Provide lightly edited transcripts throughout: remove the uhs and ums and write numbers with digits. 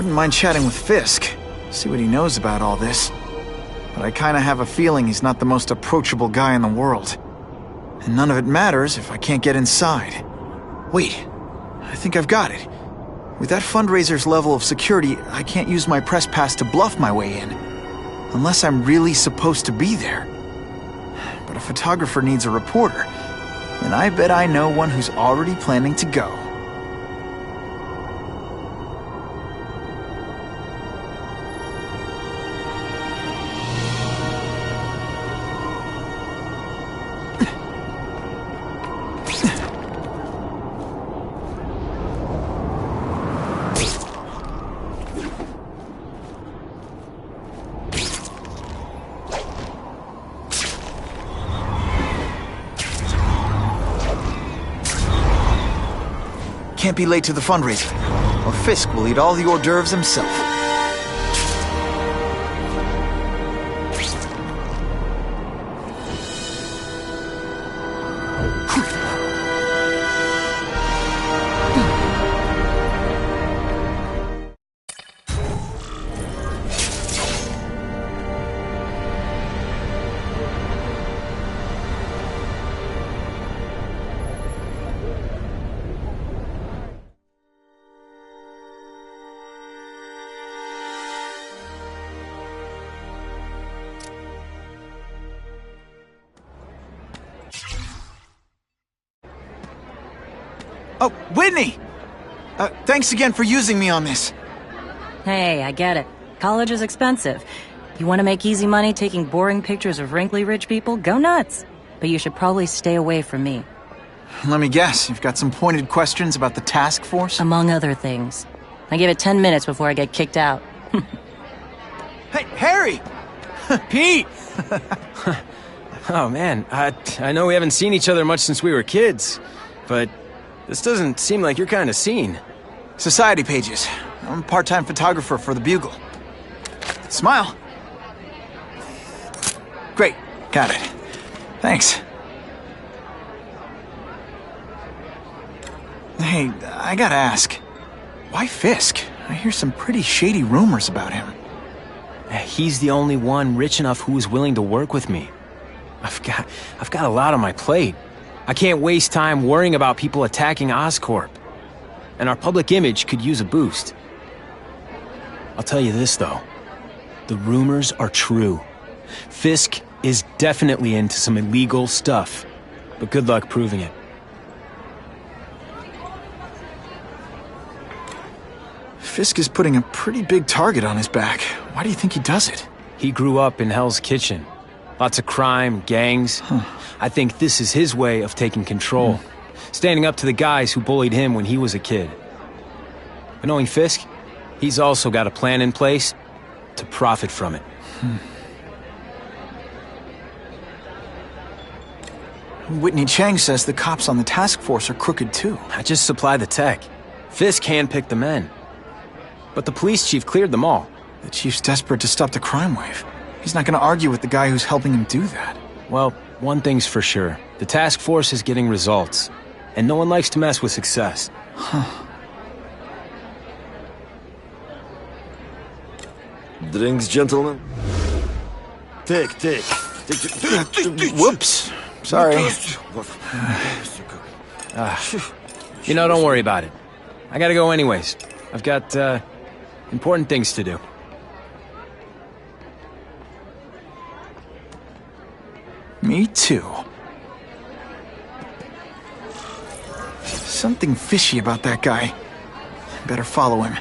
wouldn't mind chatting with Fisk, see what he knows about all this. But I kinda have a feeling he's not the most approachable guy in the world. And none of it matters if I can't get inside. Wait, I think I've got it. With that fundraiser's level of security, I can't use my press pass to bluff my way in. Unless I'm really supposed to be there. But a photographer needs a reporter, and I bet I know one who's already planning to go. Can't be late to the fundraiser, or Fisk will eat all the hors d'oeuvres himself. Oh, Whitney! Thanks again for using me on this. Hey, I get it. College is expensive. You want to make easy money taking boring pictures of wrinkly rich people? Go nuts! But you should probably stay away from me. Let me guess, you've got some pointed questions about the task force? Among other things. I give it 10 minutes before I get kicked out. Hey, Harry! Pete! Oh man, I know we haven't seen each other much since we were kids, but this doesn't seem like your kind of scene. Society pages. I'm a part-time photographer for the Bugle. Smile. Great, got it. Thanks. Hey, I gotta ask, why Fisk? I hear some pretty shady rumors about him. He's the only one rich enough who is willing to work with me. I've got a lot on my plate. I can't waste time worrying about people attacking Oscorp. And our public image could use a boost. I'll tell you this, though. The rumors are true. Fisk is definitely into some illegal stuff. But good luck proving it. Fisk is putting a pretty big target on his back. Why do you think he does it? He grew up in Hell's Kitchen. Lots of crime, gangs. I think this is his way of taking control. Standing up to the guys who bullied him when he was a kid. But knowing Fisk, he's also got a plan in place to profit from it. Whitney Chang says the cops on the task force are crooked too. I just supply the tech. Fisk handpicked the men. But the police chief cleared them all. The chief's desperate to stop the crime wave. He's not gonna argue with the guy who's helping him do that. Well, one thing's for sure. The task force is getting results. And no one likes to mess with success. Drinks, gentlemen? Take. Whoops. Sorry. You know, don't worry about it. I gotta go anyways. I've got, important things to do. Me too. Something fishy about that guy. Better follow him.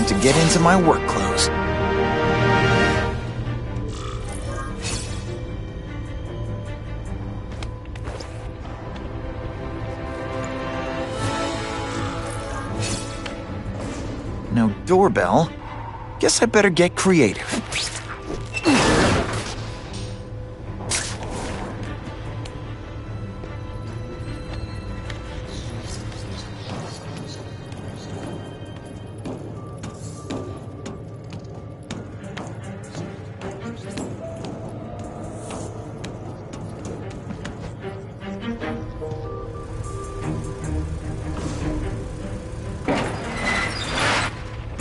To get into my work clothes. doorbell. Guess I better get creative.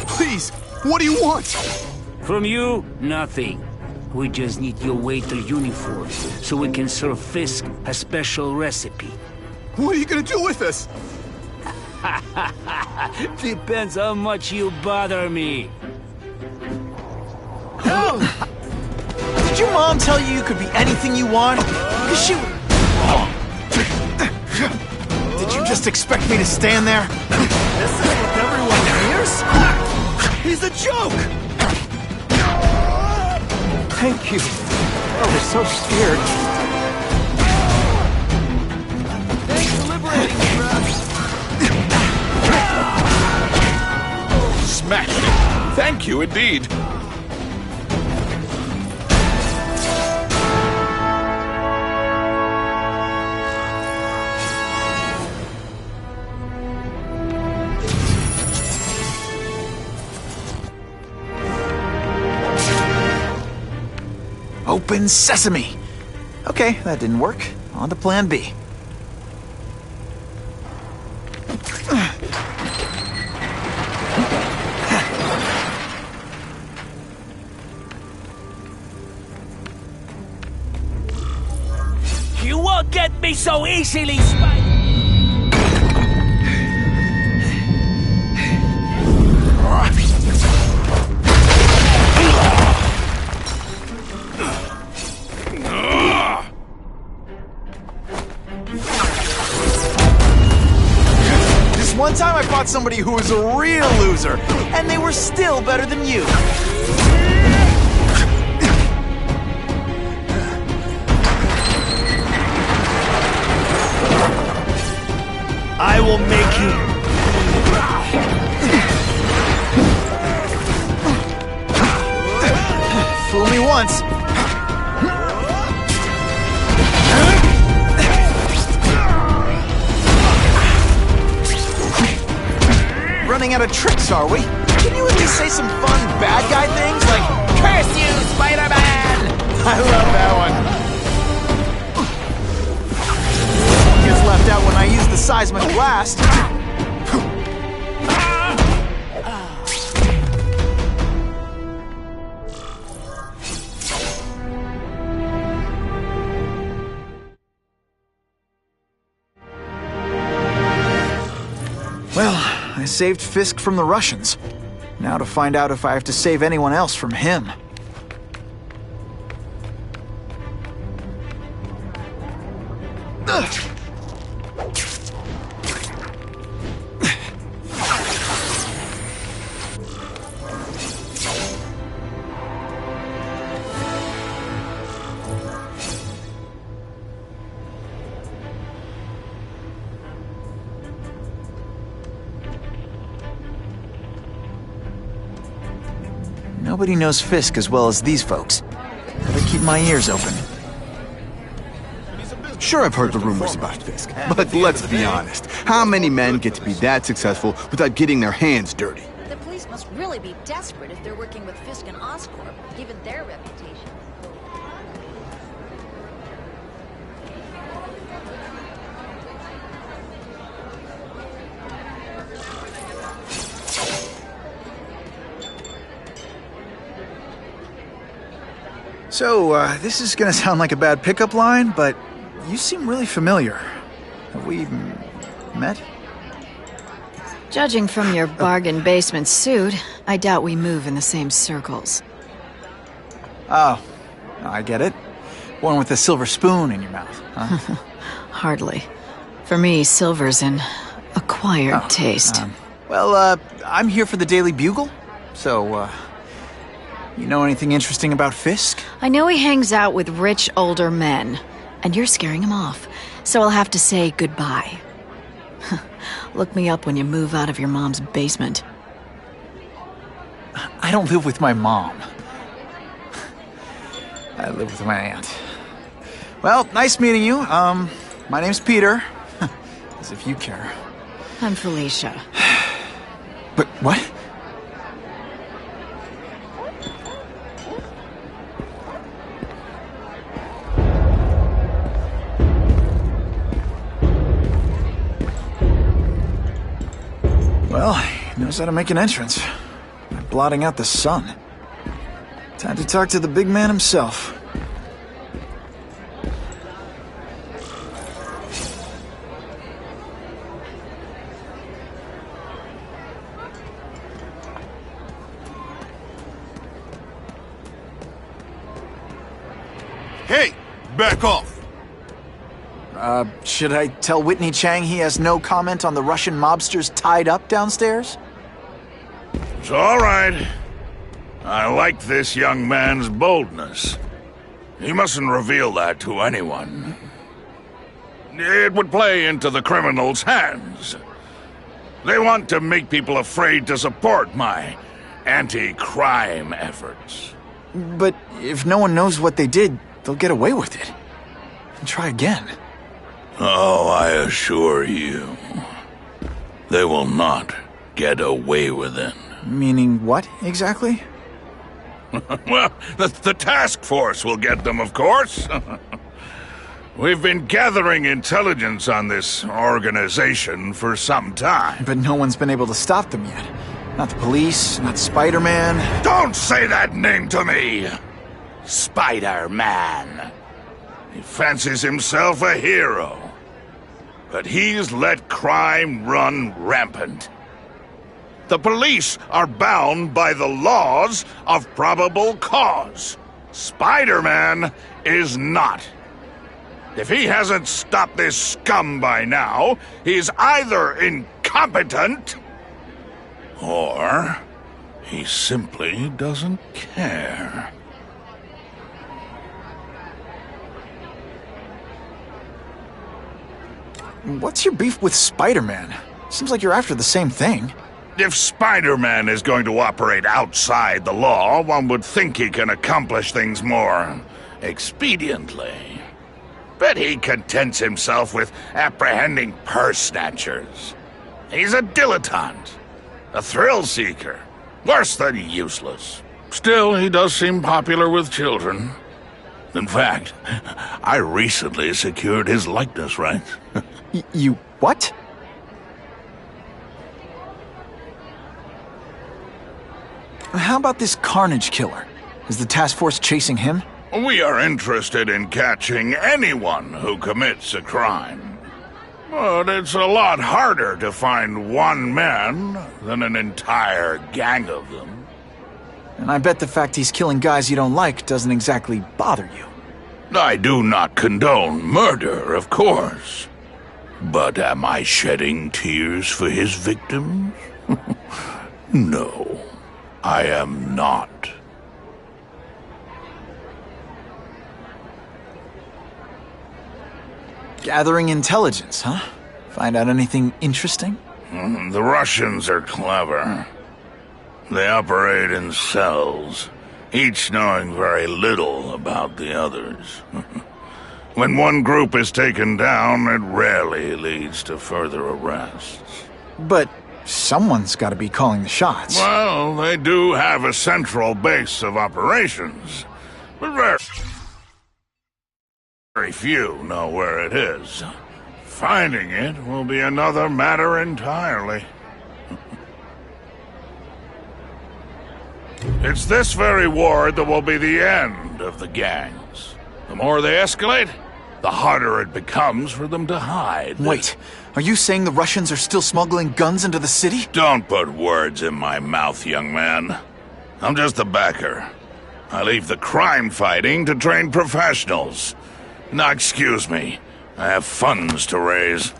Please, what do you want? From you, nothing. We just need your waiter uniform so we can serve Fisk a special recipe. What are you gonna do with us? Depends how much you bother me. Did your mom tell you you could be anything you want? Because she... Did you just expect me to stand there? This is what everyone hears? He's a joke! Thank you. I was so scared. Thanks for liberating me, bro. Smashed! Thank you indeed. Open sesame! Okay, that didn't work. On to plan B. You won't get me so easily, Spider! One time I fought somebody who was a real loser, and they were still better than you. I will make you... Fool me once. Running out of tricks, are we? Can you at least say some fun bad guy things like, "Curse you, Spider-Man"? I love that one. Gets left out when I use the seismic blast. Well, I saved Fisk from the Russians. Now to find out if I have to save anyone else from him. Ugh. Nobody knows Fisk as well as these folks. Better keep my ears open. Sure, I've heard the rumors about Fisk, but let's be honest. How many men get to be that successful without getting their hands dirty? The police must really be desperate if they're working with Fisk and Oscorp, given their reputation. So, this is gonna sound like a bad pickup line, but you seem really familiar. Have we met? Judging from your bargain basement suit, I doubt we move in the same circles. Oh, I get it. One with a silver spoon in your mouth, huh? Hardly. For me, silver's an acquired taste. Well, I'm here for the Daily Bugle, so, you know anything interesting about Fisk? I know he hangs out with rich older men, and you're scaring him off, so I'll have to say goodbye. Look me up when you move out of your mom's basement. I don't live with my mom. I live with my aunt. Well, nice meeting you. My name's Peter. As if you care. I'm Felicia. But what? Well, he knows how to make an entrance. By blotting out the sun. Time to talk to the big man himself. Hey! Back off! Should I tell Whitney Chang he has no comment on the Russian mobsters tied up downstairs? It's all right. I like this young man's boldness. He mustn't reveal that to anyone. It would play into the criminals' hands. They want to make people afraid to support my anti-crime efforts. But if no one knows what they did, they'll get away with it. And try again. Oh, I assure you, they will not get away with it. Meaning what, exactly? Well, the task force will get them, of course. We've been gathering intelligence on this organization for some time. But no one's been able to stop them yet. Not the police, not Spider-Man. Don't say that name to me! Spider-Man. He fancies himself a hero. But he's let crime run rampant. The police are bound by the laws of probable cause. Spider-Man is not. If he hasn't stopped this scum by now, he's either incompetent or he simply doesn't care. What's your beef with Spider-Man? Seems like you're after the same thing. If Spider-Man is going to operate outside the law, one would think he can accomplish things more expediently. But he contents himself with apprehending purse snatchers. He's a dilettante, a thrill seeker, worse than useless. Still, he does seem popular with children. In fact, I recently secured his likeness rights. You what? How about this Carnage killer? Is the task force chasing him? We are interested in catching anyone who commits a crime. But it's a lot harder to find one man than an entire gang of them. And I bet the fact he's killing guys you don't like doesn't exactly bother you. I do not condone murder, of course. But am I shedding tears for his victims? No, I am not. Gathering intelligence, huh? Find out anything interesting? The Russians are clever. They operate in cells, each knowing very little about the others. When one group is taken down, it rarely leads to further arrests. But someone's got to be calling the shots. Well, they do have a central base of operations, but very few know where it is. Finding it will be another matter entirely. It's this very war that will be the end of the gangs. The more they escalate, the harder it becomes for them to hide. Wait, are you saying the Russians are still smuggling guns into the city? Don't put words in my mouth, young man. I'm just a backer. I leave the crime fighting to trained professionals. Now, excuse me. I have funds to raise.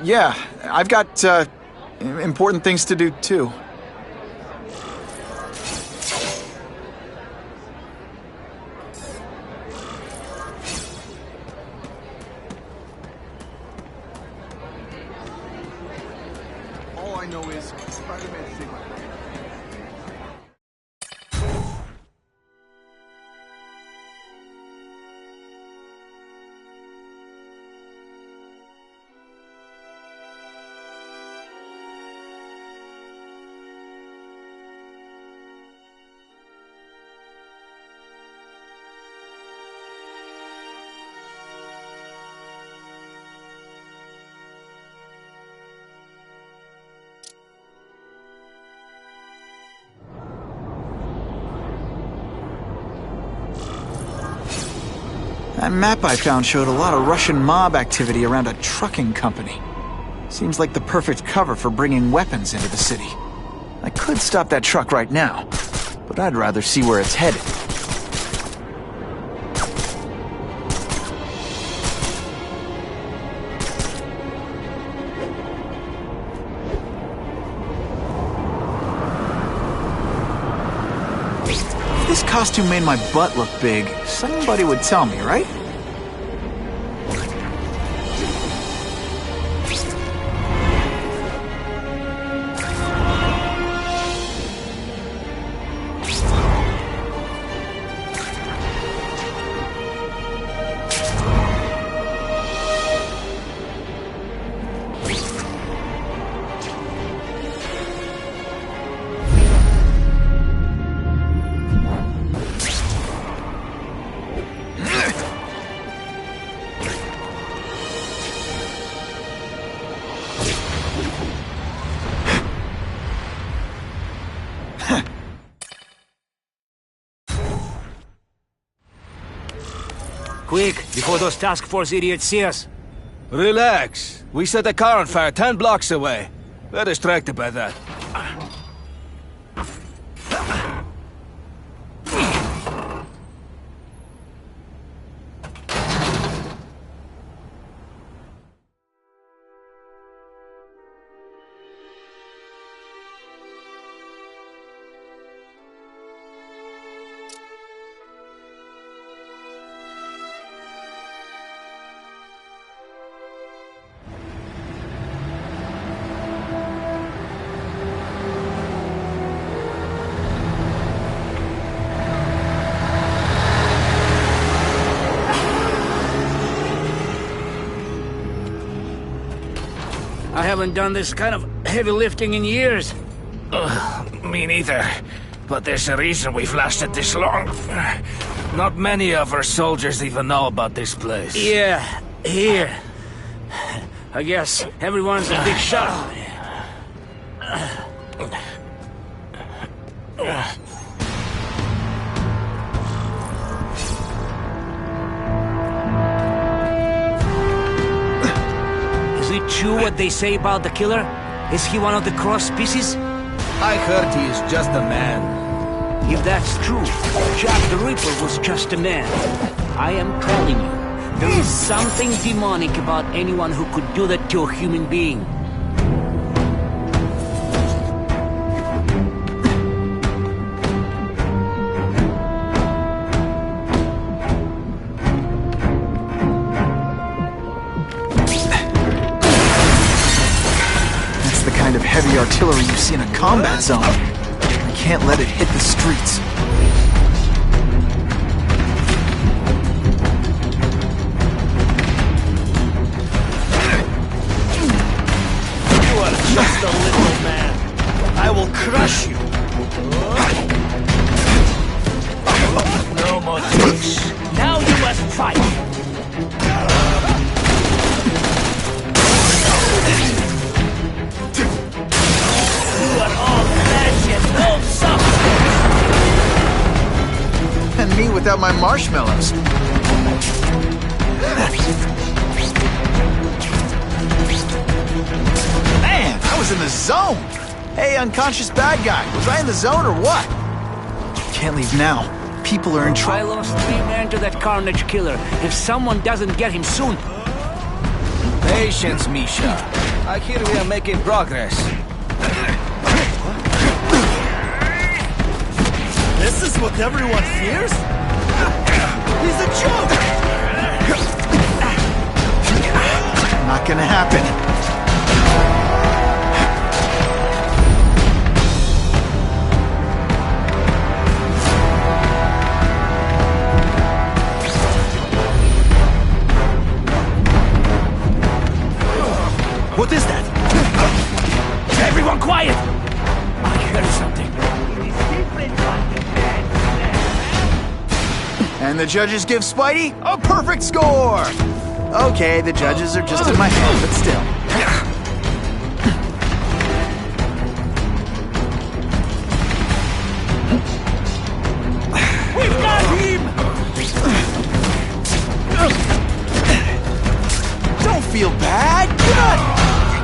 Yeah, I've got, important things to do, too. All I know is Spider-Man Sigma. That map I found showed a lot of Russian mob activity around a trucking company. Seems like the perfect cover for bringing weapons into the city. I could stop that truck right now, but I'd rather see where it's headed. If this costume made my butt look big, somebody would tell me, right? Quick, before those task force idiots see us. Relax. We set a car on fire 10 blocks away. They're distracted by that. I haven't done this kind of heavy lifting in years. Me neither. But there's a reason we've lasted this long. Not many of our soldiers even know about this place. Yeah, here. I guess everyone's a big shot. Is it true what they say about the killer? Is he one of the cross species? I heard he is just a man. If that's true, Jack the Ripper was just a man. I am telling you, there is something demonic about anyone who could do that to a human being. That's the kind of heavy artillery you see in a combat zone. I can't let it hit the streets. You are just a little man. I will crush you. No more tricks. Now you must fight! You are all flesh and no substance! And me without my marshmallows. Man, I was in the zone! Hey, unconscious bad guy, was I in the zone or what? Can't leave now. People are in I trouble. lost 3 men to that carnage killer. If someone doesn't get him soon... Patience, Misha. I hear we are making progress. This is what everyone fears? He's a joke! Not gonna happen. And the judges give Spidey a perfect score! Okay, the judges are just in my head, but still. We've got him! Don't feel bad!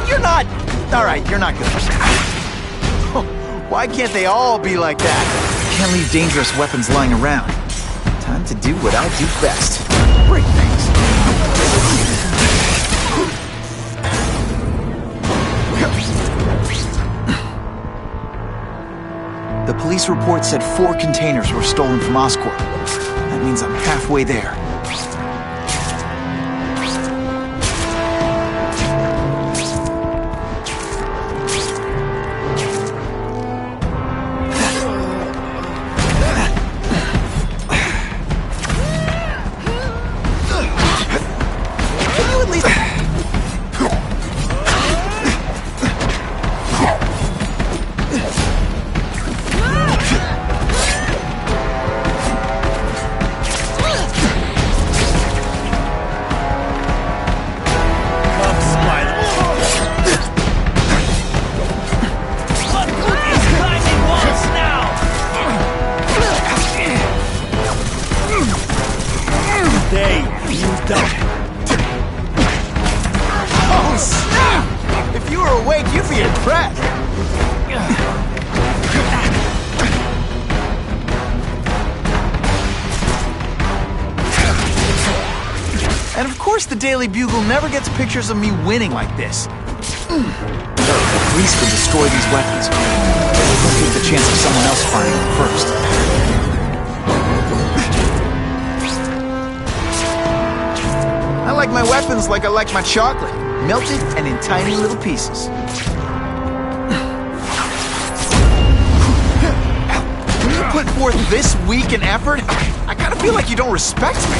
You're not... Alright, you're not good. Why can't they all be like that? Can't leave dangerous weapons lying around. Time to do what I do best. Break things. The police report said 4 containers were stolen from Oscorp. That means I'm halfway there. Oh, snap! If you were awake, you'd be impressed. And of course the Daily Bugle never gets pictures of me winning like this. The police would destroy these weapons. Don't take the chance of someone else finding them first. I like my weapons like I like my chocolate, melted and in tiny little pieces. When you put forth this week an effort, I kind of feel like you don't respect me.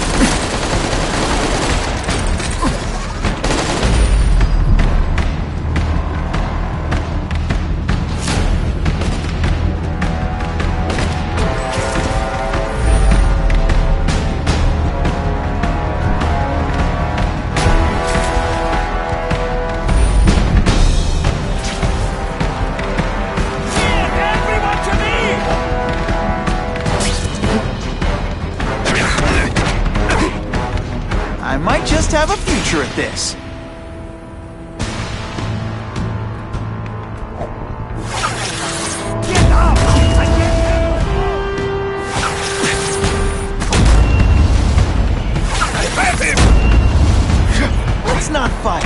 I might just have a future at this. Get up! Let's not fight.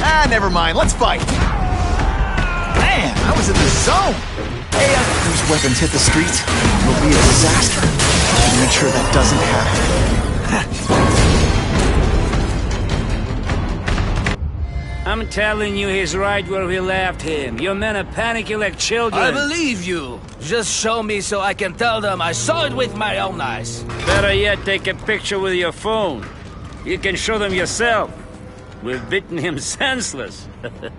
Ah, never mind. Let's fight. Man, I was in the zone. Hey, those weapons hit the streets. It'll be a disaster. I'll make sure that doesn't happen. I'm telling you, he's right where we left him. Your men are panicking like children. I believe you. Just show me so I can tell them I saw it with my own eyes. Better yet, take a picture with your phone. You can show them yourself. We've beaten him senseless. The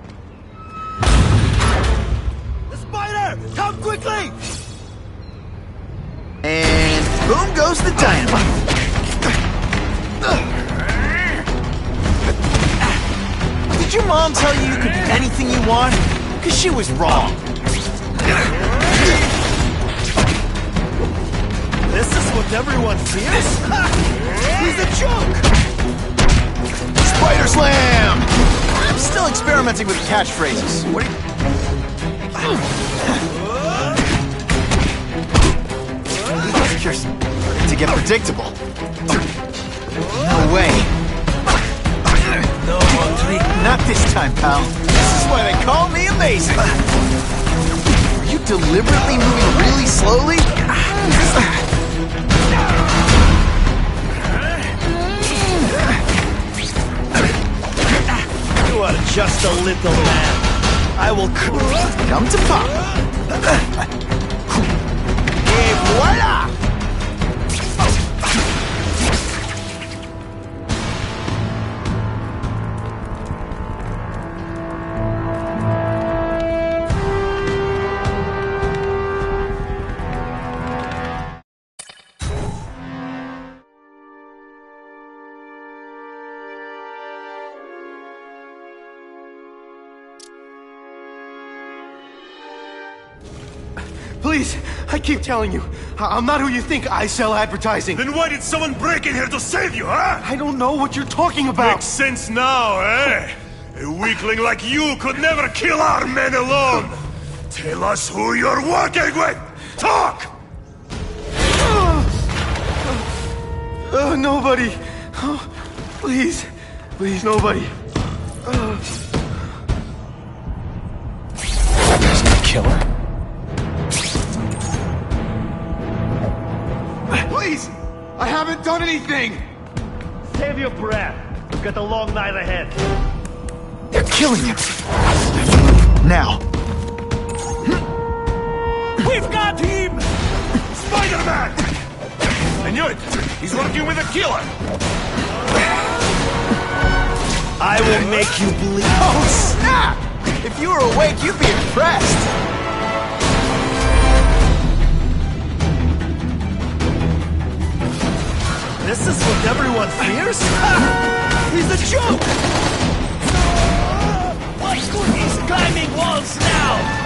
spider! Come quickly! And boom goes the dynamite. Did your mom tell you you could be anything you want? Because she was wrong. This is what everyone fears? He's a joke! Spider Slam! I'm still experimenting with catchphrases. What are you... You're starting to get predictable. No way. No more trick. Not this time, pal. This is why they call me amazing. Are you deliberately moving really slowly? You are just a little man. I will come to Papa. Et voila! Please, I keep telling you, I'm not who you think. I sell advertising. Then why did someone break in here to save you, huh? I don't know what you're talking about. Makes sense now, eh? A weakling like you could never kill our men alone. Tell us who you're working with. Talk! Nobody. Oh, please. Please, nobody. There's no killer. Please! I haven't done anything! Save your breath. We've got a long night ahead. They're killing him. Now. We've got him! Spider-Man! I knew it! He's working with a killer! I will make you bleed. Oh, snap! If you were awake, you'd be impressed. This is what everyone fears? He's a joke! What's good? He's climbing walls now!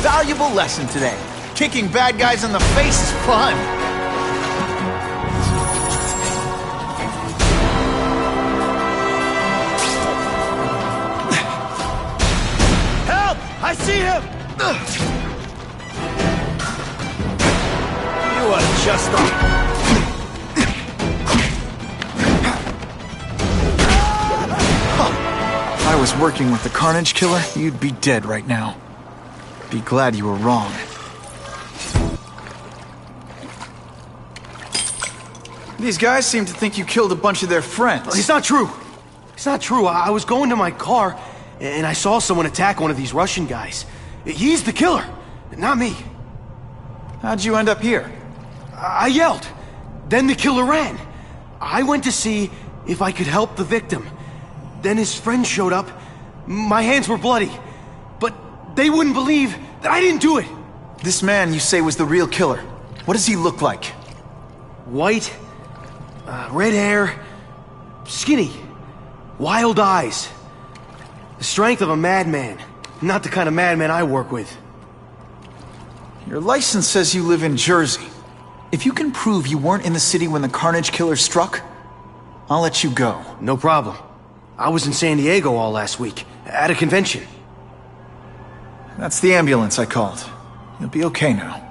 Valuable lesson today. Kicking bad guys in the face is fun. Help! I see him! You are just If I was working with the Carnage Killer, you'd be dead right now. Be glad you were wrong. These guys seem to think you killed a bunch of their friends. It's not true. It's not true. I was going to my car, and I saw someone attack one of these Russian guys. He's the killer, not me. How'd you end up here? I yelled. Then the killer ran. I went to see if I could help the victim. Then his friend showed up. My hands were bloody. But they wouldn't believe that I didn't do it. This man you say was the real killer. What does he look like? White, red hair, skinny, wild eyes. The strength of a madman. Not the kind of madman I work with. Your license says you live in Jersey. If you can prove you weren't in the city when the Carnage Killer struck, I'll let you go. No problem. I was in San Diego all last week, at a convention. That's the ambulance I called. You'll be okay now.